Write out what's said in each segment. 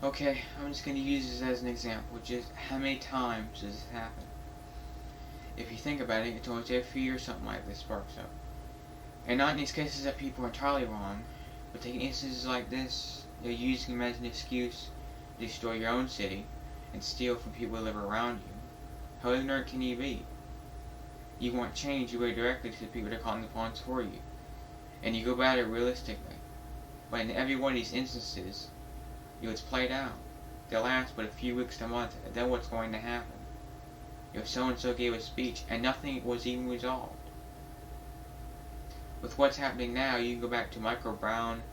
Okay, I'm just going to use this as an example. Just how many times does this happen? If you think about it, it's only every few years something like this sparks up. And not in these cases that people are entirely wrong, but taking instances like this, you're using them as an excuse to destroy your own city and steal from people who live around you. How ignorant can you be? You want change, you go directly to the people that are calling the pawns for you. And you go about it realistically. But in every one of these instances, it's played out. They'll last but a few weeks to months, and then what's going to happen? So-and-so gave a speech, and nothing was even resolved. With what's happening now, you can go back to Michael Brown,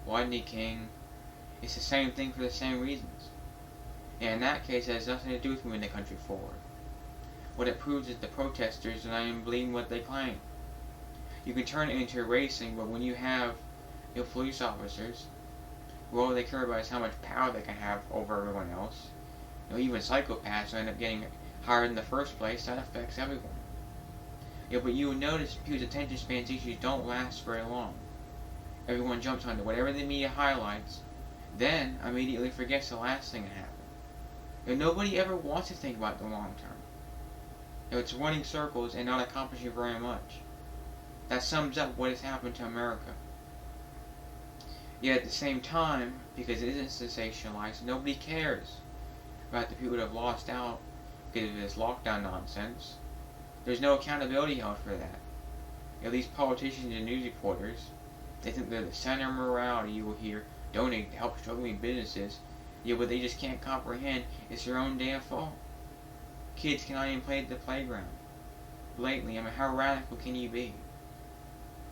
Rodney King. It's the same thing for the same reasons. And in that case, it has nothing to do with moving the country forward. What it proves is the protesters do not even believe what they claim. You can turn it into a racing, but when you have police officers, who all they care about is how much power they can have over everyone else, even psychopaths who end up getting hired in the first place, that affects everyone. But you will notice people's attention spans issues don't last very long. Everyone jumps onto whatever the media highlights, then immediately forgets the last thing that happened. Nobody ever wants to think about the long term. It's running circles and not accomplishing very much. That sums up what has happened to America. Yet at the same time, because it isn't sensationalized, nobody cares about the people that have lost out because of this lockdown nonsense. There's no accountability held for that. These politicians and news reporters, they think they're the center of morality. You will hear, donate to help struggling businesses. But they just can't comprehend it's their own damn fault. Kids cannot even play at the playground. Blatantly, how radical can you be?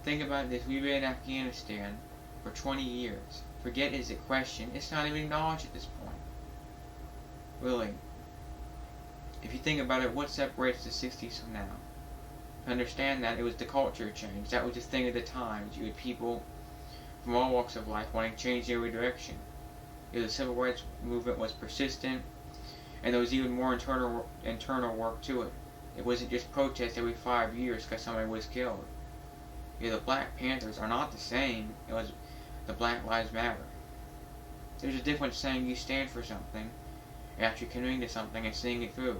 Think about this, we've been in Afghanistan for 20 years. Forget is a question, it's not even acknowledged at this point. Really. If you think about it, what separates the 60s from now? To understand that, it was the culture change. That was the thing at the time. You had people from all walks of life wanting change in every direction. The civil rights movement was persistent, and there was even more internal work to it. It wasn't just protest every 5 years because somebody was killed. The Black Panthers are not the same as the Black Lives Matter. There's a difference saying you stand for something after committing to something and seeing it through.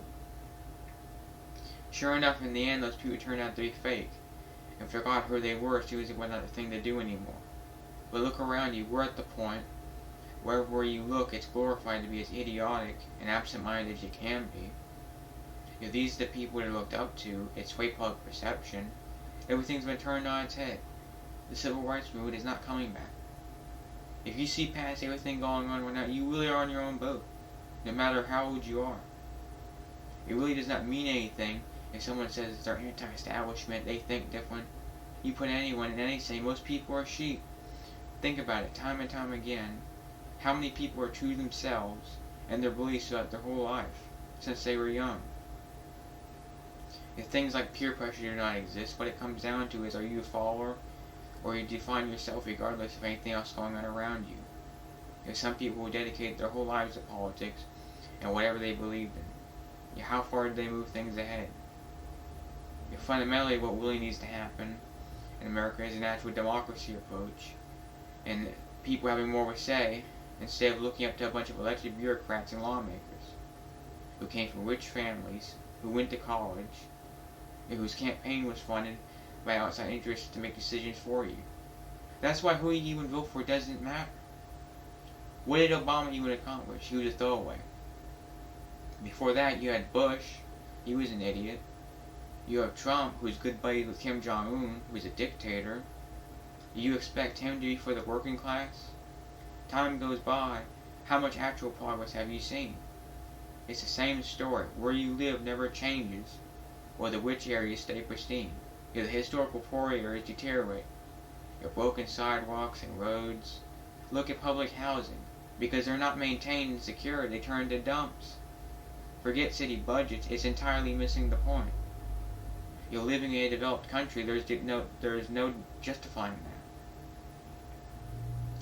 Sure enough, in the end, those people turned out to be fake and forgot who they were as soon as it wasn't the thing to do anymore. But look around you, we're at the point wherever you look, it's glorified to be as idiotic and absent-minded as you can be. These are the people that are looked up to. It's way public perception. Everything's been turned on its head. The civil rights movement is not coming back. If you see past everything going on right now, you really are on your own boat, no matter how old you are. It really does not mean anything if someone says they're anti-establishment, they think different. You put anyone in anything, most people are sheep. Think about it, time and time again. How many people are true to themselves and their beliefs throughout their whole life, since they were young? If things like peer pressure do not exist, what it comes down to is, are you a follower, or you define yourself regardless of anything else going on around you? Some people will dedicate their whole lives to politics and whatever they believed in. How far did they move things ahead? Fundamentally, what really needs to happen in America is an actual democracy approach, and people having more of a say, instead of looking up to a bunch of elected bureaucrats and lawmakers who came from rich families, who went to college, and whose campaign was funded by outside interests to make decisions for you. That's why who you even vote for doesn't matter. What did Obama even accomplish? He was a throwaway. Before that, you had Bush. He was an idiot. You have Trump, who's good buddies with Kim Jong-un, who's a dictator. Do you expect him to be for the working class? Time goes by. How much actual progress have you seen? It's the same story. Where you live never changes, or the rich areas stay pristine. The historical poor areas deteriorate. Your broken sidewalks and roads. Look at public housing. Because they're not maintained and secure, they turn into dumps. Forget city budgets, it's entirely missing the point. You're living in a developed country, there is no justifying that.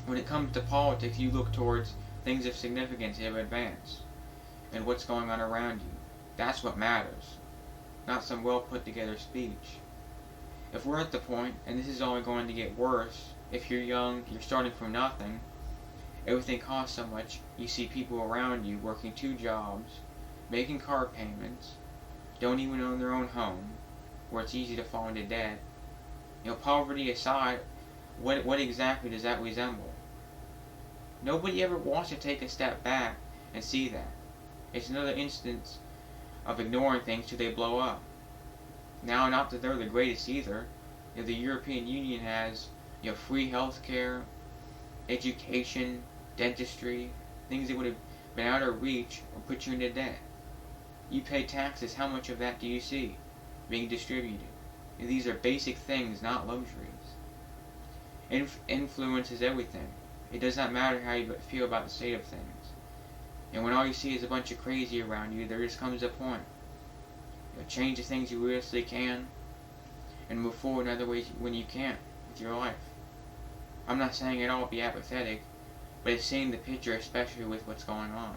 When it comes to politics, you look towards things of significance that have advanced, and what's going on around you. That's what matters, not some well put together speech. If we're at the point, and this is only going to get worse, if you're young, you're starting from nothing, everything costs so much, you see people around you working 2 jobs, making car payments, don't even own their own home, where it's easy to fall into debt. Poverty aside, what exactly does that resemble? Nobody ever wants to take a step back and see that. It's another instance of ignoring things till they blow up. Now, not that they're the greatest either. The European Union has free healthcare, education, dentistry, things that would have been out of reach or put you into debt. You pay taxes, how much of that do you see being distributed? These are basic things, not luxuries. Influence is everything. It does not matter how you feel about the state of things. And when all you see is a bunch of crazy around you, there just comes a point. Change the things you realistically can, and move forward in other ways when you can't with your life. I'm not saying at all be apathetic, but it's seeing the picture, especially with what's going on.